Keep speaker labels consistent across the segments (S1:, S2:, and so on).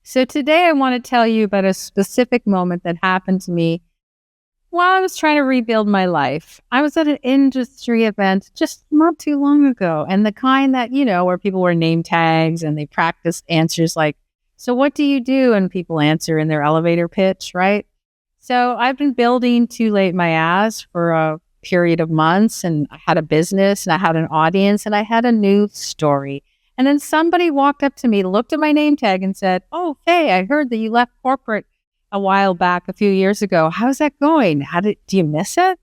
S1: So today I want to tell you about a specific moment that happened to me while I was trying to rebuild my life. I was at an industry event just not too long ago, and the kind that, where people wear name tags and they practice answers like, so what do you do? And people answer in their elevator pitch, right? So I've been building Too Late My Ass for a period of months, and I had a business and I had an audience and I had a news story. And then somebody walked up to me, looked at my name tag and said, "Oh, Faye, I heard that you left corporate a while back, a few years ago. How's that going? Do you miss it?"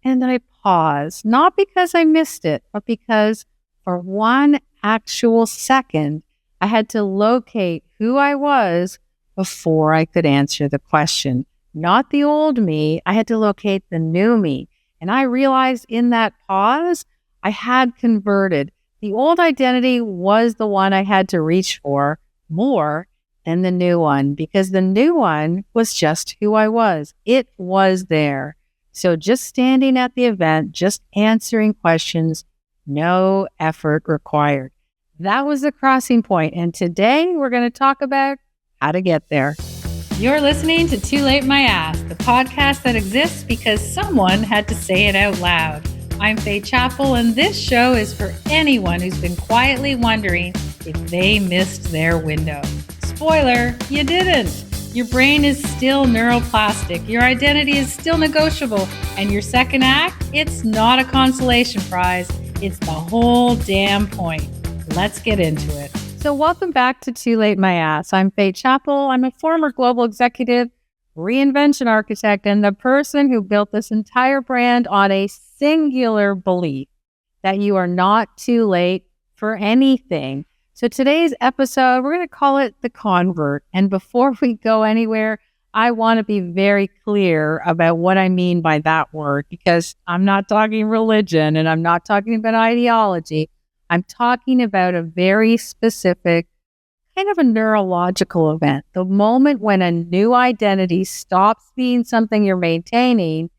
S1: And I paused, not because I missed it, but because for one actual second, I had to locate who I was before I could answer the question. Not the old me, I had to locate the new me. And I realized in that pause, I had converted. The old identity was the one I had to reach for more than the new one, because the new one was just who I was. It was there. So just standing at the event, just answering questions, no effort required. That was the crossing point. And today we're going to talk about how to get there.
S2: You're listening to Too Late My Ass, the podcast that exists because someone had to say it out loud. I'm Faye Chappell, and this show is for anyone who's been quietly wondering if they missed their window. Spoiler, you didn't. Your brain is still neuroplastic, your identity is still negotiable, and your second act, it's not a consolation prize, it's the whole damn point. Let's get into it.
S1: So welcome back to Too Late My Ass. I'm Faye Chappell. I'm a former global executive, reinvention architect, and the person who built this entire brand on a singular belief that you are not too late for anything. So today's episode, we're going to call it The Convert. And before we go anywhere, I want to be very clear about what I mean by that word, because I'm not talking religion and I'm not talking about ideology. I'm talking about a very specific kind of a neurological event. The moment when a new identity stops being something you're maintaining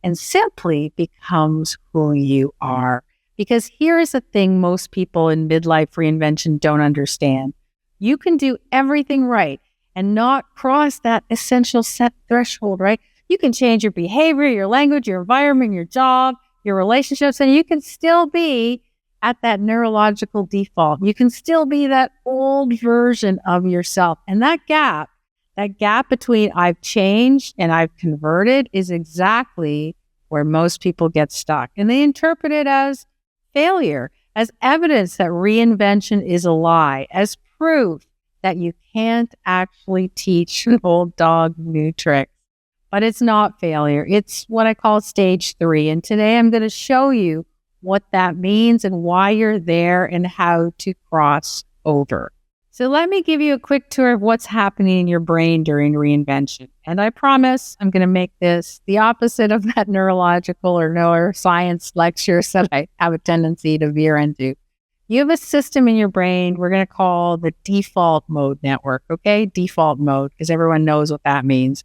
S1: and simply becomes who you are. Because here's the thing most people in midlife reinvention don't understand. You can do everything right and not cross that essential set threshold, right? You can change your behavior, your language, your environment, your job, your relationships, and you can still be at that neurological default. You can still be that old version of yourself. And that gap between I've changed and I've converted is exactly where most people get stuck. And they interpret it as failure, as evidence that reinvention is a lie, as proof that you can't actually teach an old dog new tricks. But it's not failure. It's what I call stage 3. And today I'm going to show you what that means and why you're there and how to cross over. So let me give you a quick tour of what's happening in your brain during reinvention. And I promise I'm going to make this the opposite of that neurological or neuroscience lectures that I have a tendency to veer into. You have a system in your brain we're going to call the default mode network, okay? Default mode, because everyone knows what that means.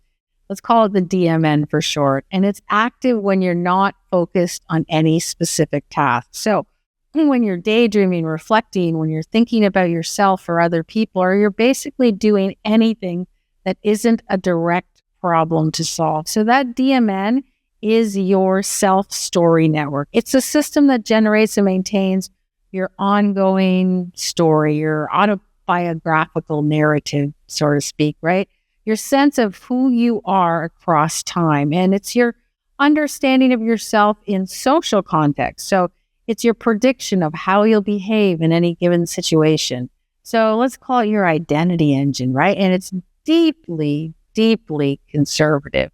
S1: Let's call it the DMN for short. And it's active when you're not focused on any specific task. So when you're daydreaming, reflecting, when you're thinking about yourself or other people, or you're basically doing anything that isn't a direct problem to solve. So that DMN is your self-story network. It's a system that generates and maintains your ongoing story, your autobiographical narrative, so to speak, right? Your sense of who you are across time. And it's your understanding of yourself in social context. So it's your prediction of how you'll behave in any given situation. So let's call it your identity engine, right? And it's deeply, deeply conservative.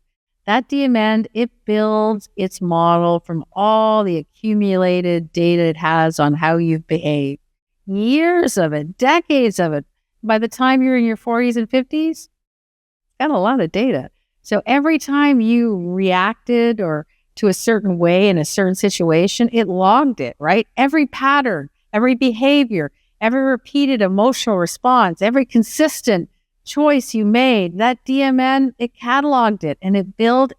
S1: That DMN, it builds its model from all the accumulated data it has on how you've behaved. Years of it, decades of it. By the time you're in your 40s and 50s, got a lot of data. So every time you reacted or to a certain way in a certain situation, it logged it, right? Every pattern, every behavior, every repeated emotional response, every consistent choice you made, that DMN, it cataloged it and it built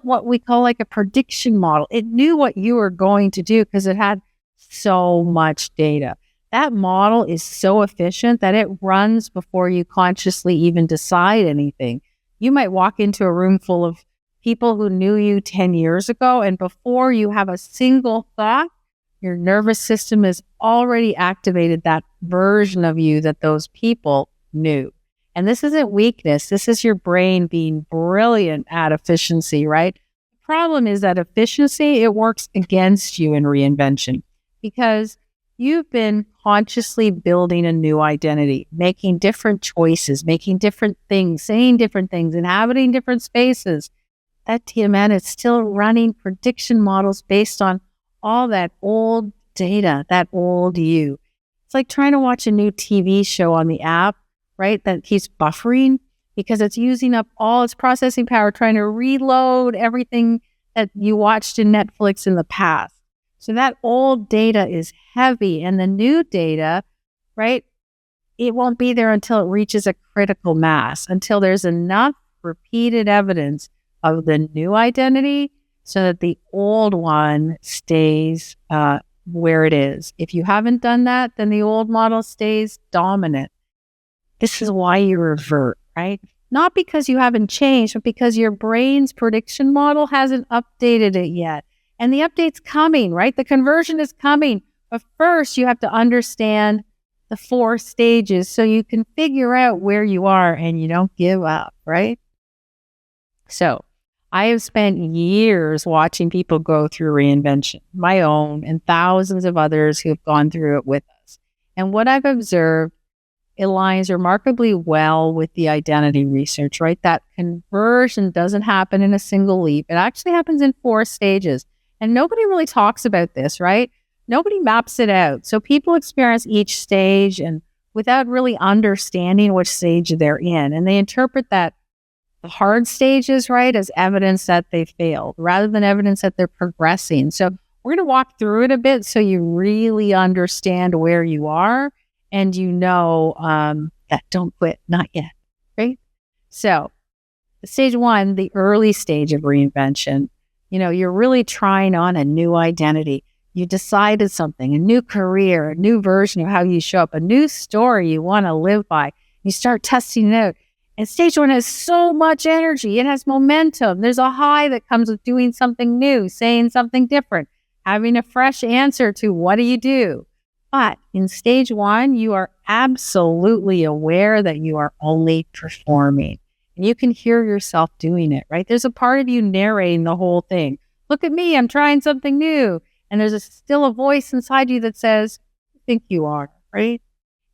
S1: what we call like a prediction model. It knew what you were going to do because it had so much data. That model is so efficient that it runs before you consciously even decide anything. You might walk into a room full of people who knew you 10 years ago, and before you have a single thought, your nervous system has already activated that version of you that those people knew. And this isn't weakness. This is your brain being brilliant at efficiency, right? The problem is that efficiency, it works against you in reinvention because you've been consciously building a new identity, making different choices, making different things, saying different things, inhabiting different spaces. That TMN is still running prediction models based on all that old data, that old you. It's like trying to watch a new TV show on the app, right? That keeps buffering because it's using up all its processing power, trying to reload everything that you watched in Netflix in the past. So that old data is heavy, and the new data, right? It won't be there until it reaches a critical mass, until there's enough repeated evidence of the new identity so that the old one stays where it is. If you haven't done that, then the old model stays dominant. This is why you revert, right? Not because you haven't changed, but because your brain's prediction model hasn't updated it yet. And the update's coming, right? The conversion is coming. But first, you have to understand the 4 stages so you can figure out where you are and you don't give up, right? So I have spent years watching people go through reinvention, my own and thousands of others who have gone through it with us. And what I've observed aligns remarkably well with the identity research, right? That conversion doesn't happen in a single leap. It actually happens in 4 stages. And nobody really talks about this, right? Nobody maps it out. So people experience each stage and without really understanding which stage they're in. And they interpret that the hard stages, right, as evidence that they failed rather than evidence that they're progressing. So we're going to walk through it a bit so you really understand where you are and you know that don't quit, not yet, right? So stage 1, the early stage of reinvention, you're really trying on a new identity. You decided something, a new career, a new version of how you show up, a new story you want to live by. You start testing it out. And stage 1 has so much energy. It has momentum. There's a high that comes with doing something new, saying something different, having a fresh answer to what do you do? But in stage 1, you are absolutely aware that you are only performing. And you can hear yourself doing it, right? There's a part of you narrating the whole thing. Look at me, I'm trying something new. And there's still a voice inside you that says, I think you are, right?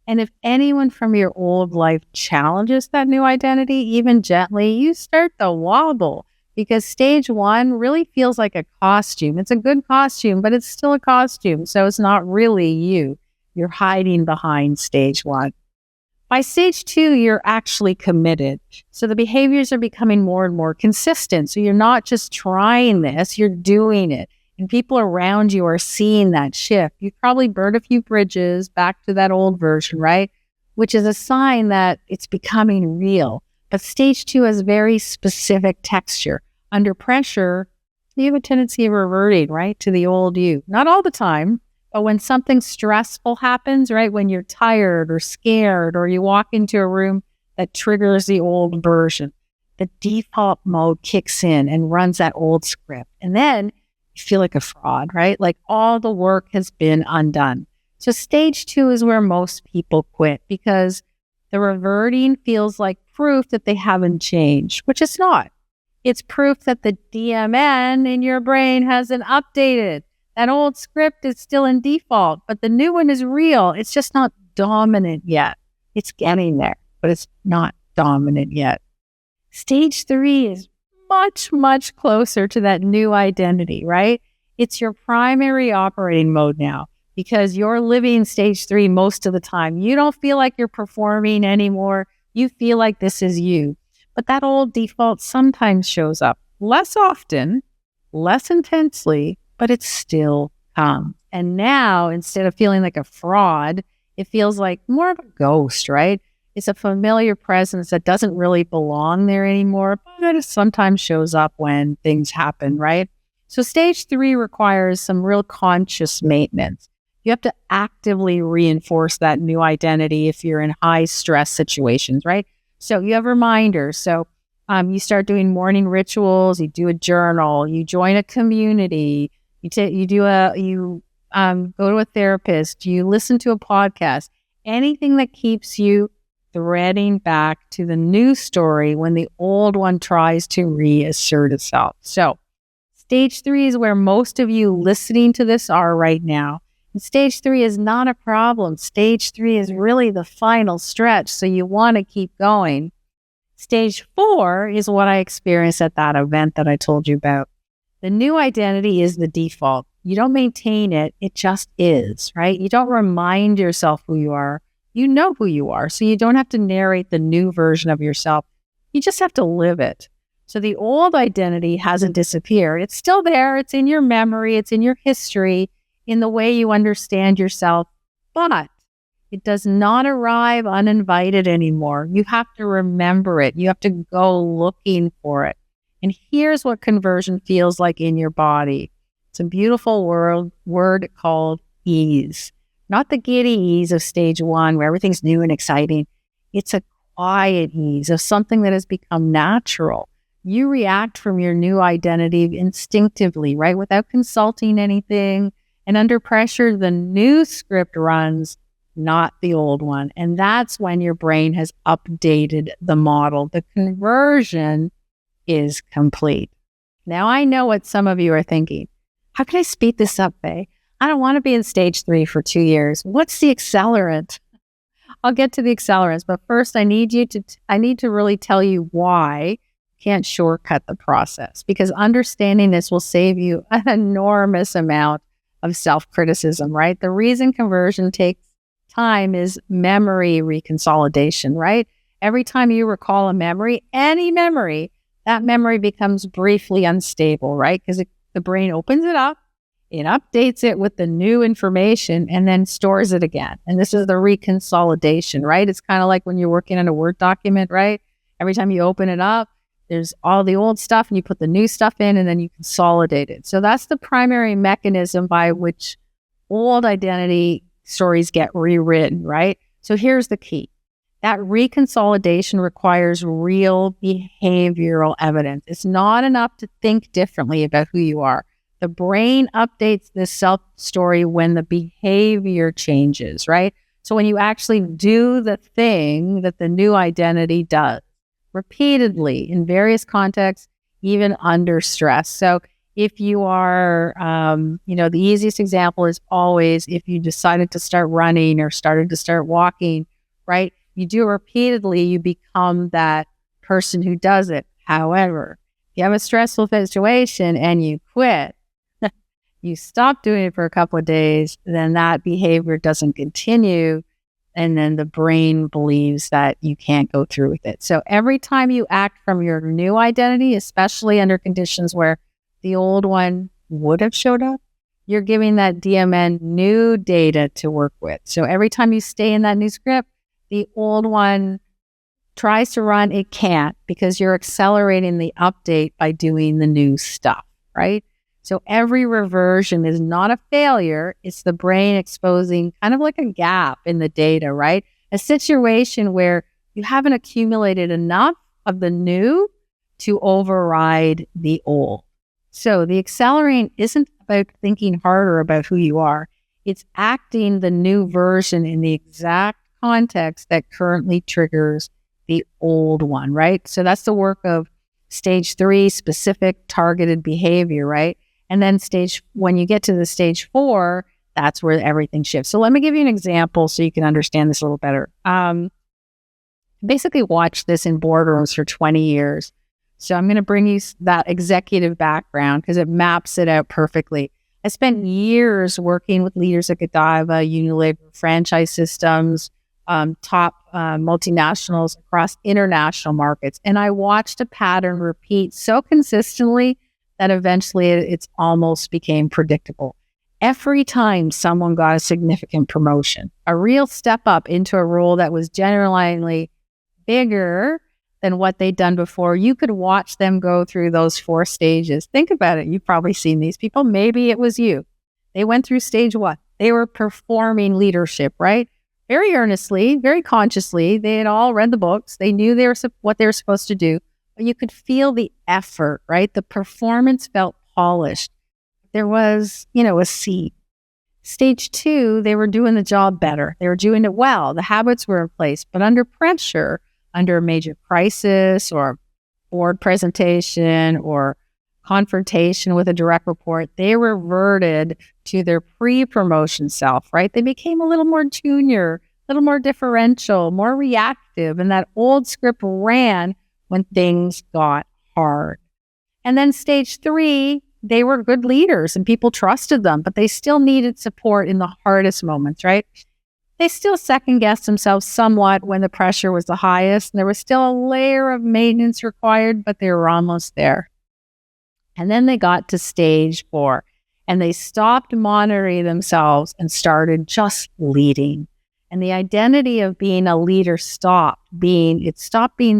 S1: And if anyone from your old life challenges that new identity, even gently, you start to wobble because stage 1 really feels like a costume. It's a good costume, but it's still a costume. So it's not really you. You're hiding behind stage 1. By stage 2, you're actually committed. So the behaviors are becoming more and more consistent. So you're not just trying this, you're doing it. And people around you are seeing that shift. You've probably burned a few bridges back to that old version, right? Which is a sign that it's becoming real. But stage 2 has very specific texture. Under pressure, you have a tendency of reverting, right, to the old you. Not all the time, but when something stressful happens, right, when you're tired or scared or you walk into a room that triggers the old version, the default mode kicks in and runs that old script. And then you feel like a fraud, right? Like all the work has been undone. So stage 2 is where most people quit because the reverting feels like proof that they haven't changed, which it's not. It's proof that the DMN in your brain hasn't updated. That old script is still in default, but the new one is real. It's just not dominant yet. It's getting there, but it's not dominant yet. Stage 3 is much, much closer to that new identity, right? It's your primary operating mode now because you're living stage 3 most of the time. You don't feel like you're performing anymore. You feel like this is you. But that old default sometimes shows up less often, less intensely, but it still comes. And now, instead of feeling like a fraud, it feels like more of a ghost, right? It's a familiar presence that doesn't really belong there anymore, but it sometimes shows up when things happen, right? So stage 3 requires some real conscious maintenance. You have to actively reinforce that new identity if you're in high stress situations, right? So you have reminders. So you start doing morning rituals, you do a journal, you join a community, you go to a therapist, you listen to a podcast, anything that keeps you threading back to the new story when the old one tries to reassert itself. So stage 3 is where most of you listening to this are right now. And stage 3 is not a problem. Stage 3 is really the final stretch. So you want to keep going. Stage 4 is what I experienced at that event that I told you about. The new identity is the default. You don't maintain it. It just is, right? You don't remind yourself who you are. You know who you are. So you don't have to narrate the new version of yourself. You just have to live it. So the old identity hasn't disappeared. It's still there. It's in your memory. It's in your history, in the way you understand yourself. But it does not arrive uninvited anymore. You have to remember it. You have to go looking for it. And here's what conversion feels like in your body. It's a beautiful word called ease. Not the giddy ease of stage 1 where everything's new and exciting. It's a quiet ease of something that has become natural. You react from your new identity instinctively, right? Without consulting anything. And under pressure, the new script runs, not the old one. And that's when your brain has updated the model. The conversion is complete. Now I know what some of you are thinking. How can I speed this up, Faye? I don't want to be in stage 3 for 2 years. What's the accelerant? I'll get to the accelerants, but first I need to really tell you why you can't shortcut the process, because understanding this will save you an enormous amount of self-criticism, right? The reason conversion takes time is memory reconsolidation, right? Every time you recall a memory, any memory, that memory becomes briefly unstable, right? Because the brain opens it up, it updates it with the new information, and then stores it again. And this is the reconsolidation, right? It's kind of like when you're working on a Word document, right? Every time you open it up, there's all the old stuff and you put the new stuff in and then you consolidate it. So that's the primary mechanism by which old identity stories get rewritten, right? So here's the key. That reconsolidation requires real behavioral evidence. It's not enough to think differently about who you are. The brain updates this self-story when the behavior changes, right? So when you actually do the thing that the new identity does, repeatedly in various contexts, even under stress. So if you are, the easiest example is always if you decided to start running or started to start walking, right? You do it repeatedly, you become that person who does it. However, if you have a stressful situation and you quit, you stop doing it for a couple of days, then that behavior doesn't continue. And then the brain believes that you can't go through with it. So every time you act from your new identity, especially under conditions where the old one would have showed up, you're giving that DMN new data to work with. So every time you stay in that new script, the old one tries to run, it can't, because you're accelerating the update by doing the new stuff, right? So every reversion is not a failure. It's the brain exposing kind of like a gap in the data, right? A situation where you haven't accumulated enough of the new to override the old. So the accelerant isn't about thinking harder about who you are. It's acting the new version in the exact context that currently triggers the old one, right? So that's the work of stage 3, specific targeted behavior, right? And then when you get to the stage 4, that's where everything shifts. So let me give you an example so you can understand this a little better. Basically watched this in boardrooms for 20 years. So I'm going to bring you that executive background because it maps it out perfectly. I spent years working with leaders at Godiva, Unilever, franchise systems, top multinationals across international markets. And I watched a pattern repeat so consistently that eventually it's almost became predictable. Every time someone got a significant promotion, a real step up into a role that was genuinely bigger than what they'd done before, you could watch them go through those 4 stages. Think about it. You've probably seen these people. Maybe it was you. They went through stage 1. They were performing leadership, right? Very earnestly, very consciously. They had all read the books. They knew what they were supposed to do. But you could feel the effort, right? The performance felt polished. There was, a seat. Stage 2, they were doing the job better. They were doing it well. The habits were in place. But under pressure, under a major crisis or board presentation or confrontation with a direct report, they reverted to their pre-promotion self, right? They became a little more junior, a little more differential, more reactive, and that old script ran when things got hard. And then stage 3, they were good leaders and people trusted them, but they still needed support in the hardest moments, right? They still second-guessed themselves somewhat when the pressure was the highest, and there was still a layer of maintenance required, but they were almost there. And then they got to stage 4, and they stopped monitoring themselves and started just leading. And the identity of being a leader stopped being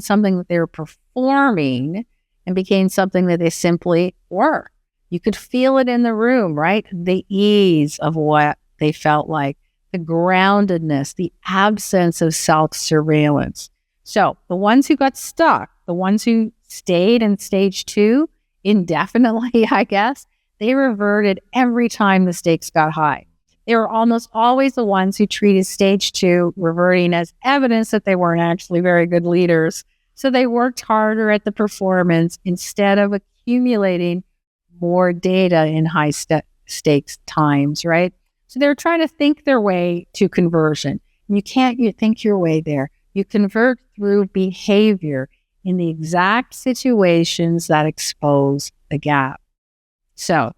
S1: something that they were performing and became something that they simply were. You could feel it in the room, right? The ease of what they felt like, the groundedness, the absence of self-surveillance. So the ones who got stuck, the ones who stayed in stage 2 indefinitely, I guess, they reverted every time the stakes got high. They were almost always the ones who treated stage 2 reverting as evidence that they weren't actually very good leaders. So they worked harder at the performance instead of accumulating more data in high stakes times, right? So they're trying to think their way to conversion. You can't think your way there. You convert through behavior in the exact situations that expose the gap. So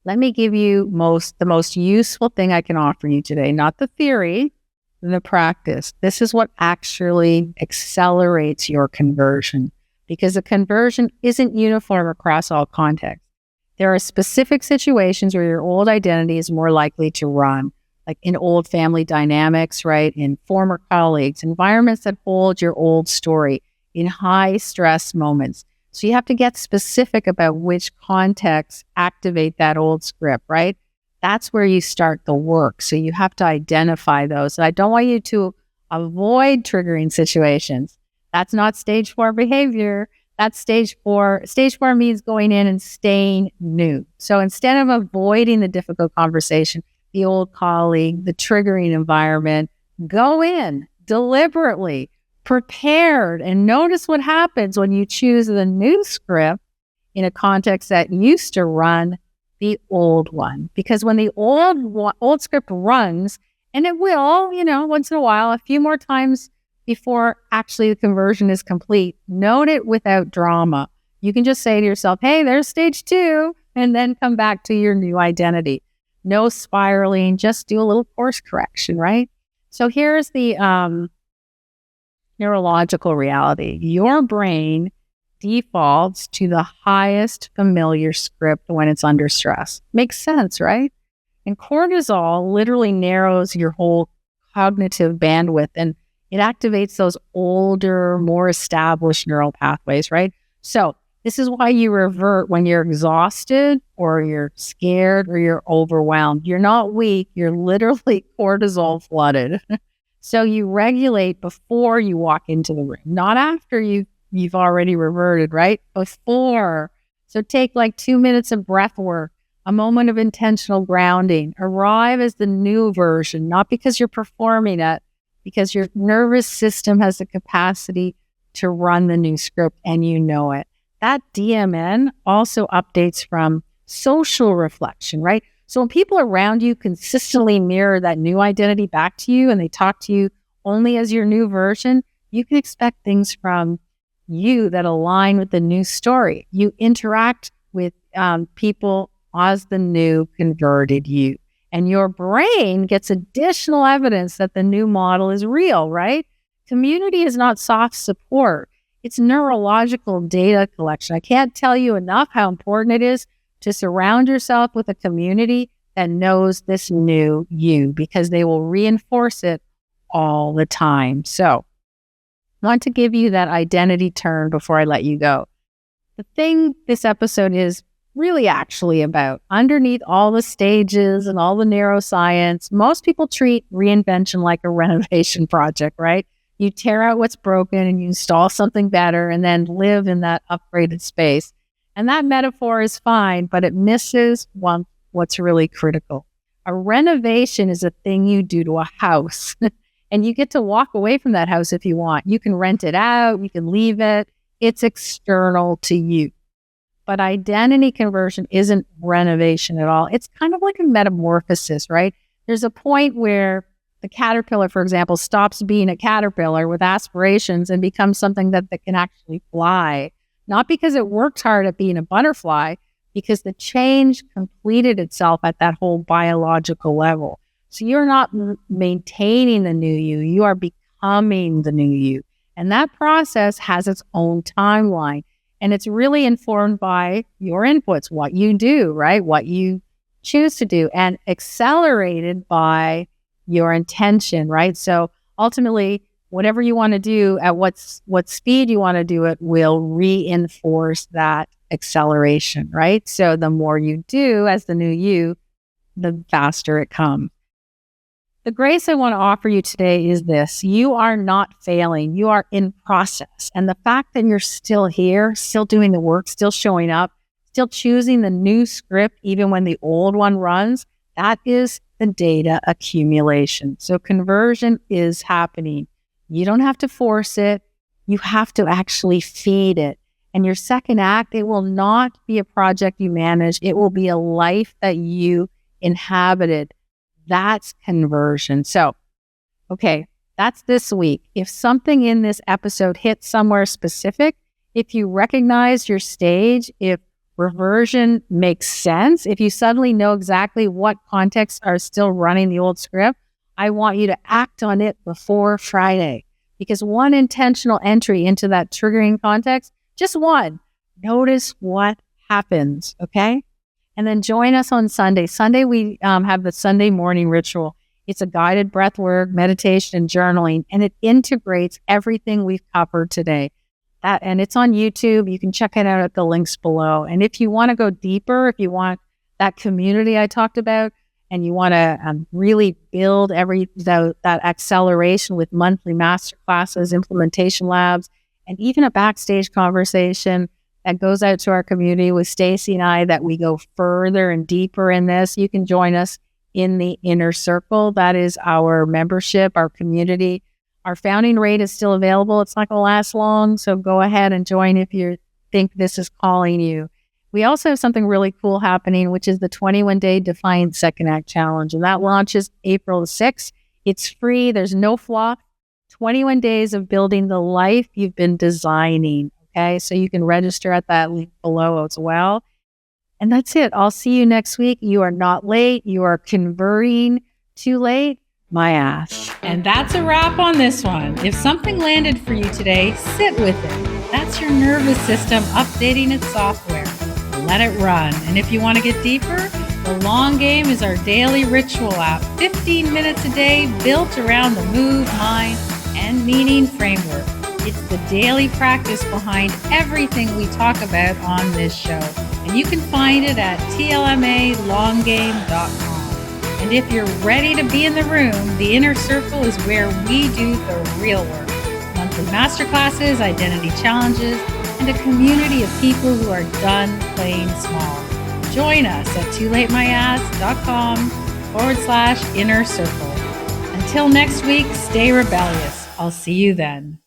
S1: let me give you the most useful thing I can offer you today, not the theory, the practice. This is what actually accelerates your conversion, because a conversion isn't uniform across all contexts. There are specific situations where your old identity is more likely to run, like in old family dynamics, right? In former colleagues, environments that hold your old story, in high stress moments. So you have to get specific about which contexts activate that old script, right? That's where you start the work. So you have to identify those. And I don't want you to avoid triggering situations. That's not stage 4 behavior. That's stage 4. Stage 4 means going in and staying new. So instead of avoiding the difficult conversation, the old colleague, the triggering environment, go in deliberately, prepared, and notice what happens when you choose the new script in a context that used to run the old one. Because when the old script runs, and it will, once in a while, a few more times before actually the conversion is complete, note it without drama. You can just say to yourself, hey, there's stage 2, and then come back to your new identity. No spiraling, just do a little course correction, right? So here's the neurological reality. Your brain defaults to the highest familiar script when it's under stress. Makes sense, right? And cortisol literally narrows your whole cognitive bandwidth, and it activates those older, more established neural pathways, right? So this is why you revert when you're exhausted or you're scared or you're overwhelmed. You're not weak. You're literally cortisol flooded. So you regulate before you walk into the room, not after you've already reverted, right? Before. So take like 2 minutes of breath work, a moment of intentional grounding. Arrive as the new version, not because you're performing it, because your nervous system has the capacity to run the new script and you know it. That DMN also updates from social reflection, right? So when people around you consistently mirror that new identity back to you and they talk to you only as your new version, you can expect things from you that align with the new story. You interact with people as the new converted you. And your brain gets additional evidence that the new model is real, right? Community is not soft support. It's neurological data collection. I can't tell you enough how important it is to surround yourself with a community that knows this new you, because they will reinforce it all the time. So I want to give you that identity turn before I let you go. The thing this episode is really actually about? Underneath all the stages and all the neuroscience, most people treat reinvention like a renovation project, right? You tear out what's broken and you install something better and then live in that upgraded space. And that metaphor is fine, but it misses what's really critical. A renovation is a thing you do to a house and you get to walk away from that house if you want. You can rent it out, you can leave it. It's external to you. But identity conversion isn't renovation at all. It's kind of like a metamorphosis, right? There's a point where the caterpillar, for example, stops being a caterpillar with aspirations and becomes something that can actually fly. Not because it worked hard at being a butterfly, because the change completed itself at that whole biological level. So you're not maintaining the new you are becoming the new you. And that process has its own timeline. And it's really informed by your inputs, what you do, right? What you choose to do, and accelerated by your intention, right? So ultimately, whatever you want to do at what speed you want to do it will reinforce that acceleration, right? So the more you do as the new you, the faster it comes. The grace I want to offer you today is this. You are not failing. You are in process. And the fact that you're still here, still doing the work, still showing up, still choosing the new script, even when the old one runs, that is the data accumulation. So conversion is happening. You don't have to force it. You have to actually feed it. And your second act, it will not be a project you manage. It will be a life that you inhabited. That's conversion. So, okay, that's this week. If something in this episode hits somewhere specific, if you recognize your stage, if reversion makes sense, if you suddenly know exactly what contexts are still running the old script, I want you to act on it before Friday. Because one intentional entry into that triggering context, just one, notice what happens, okay? And then join us on Sunday. Sunday, we have the Sunday morning ritual. It's a guided breath work, meditation, and journaling, and it integrates everything we've covered today. And it's on YouTube. You can check it out at the links below. And if you want to go deeper, if you want that community I talked about, and you want to really build that acceleration with monthly masterclasses, implementation labs, and even a backstage conversation that goes out to our community with Stacy and I, that we go further and deeper in this, you can join us in the Inner Circle. That is our membership, our community. Our founding rate is still available. It's not going to last long, so go ahead and join if you think this is calling you. We also have something really cool happening, which is the 21-day Defiant Second Act Challenge, and that launches April the 6th. It's free. There's no fluff. 21 days of building the life you've been designing. Okay, so you can register at that link below as well. And that's it. I'll see you next week. You are not late. You are converting. Too late? My ass.
S2: And that's a wrap on this one. If something landed for you today, sit with it. That's your nervous system updating its software. Let it run. And if you want to get deeper, the Long Game is our daily ritual app. 15 minutes a day built around the move, mind, and meaning framework. It's the daily practice behind everything we talk about on this show. And you can find it at tlmalonggame.com. And if you're ready to be in the room, the Inner Circle is where we do the real work. Monthly masterclasses, identity challenges, and a community of people who are done playing small. Join us at toolatemayass.com/inner circle. Until next week, stay rebellious. I'll see you then.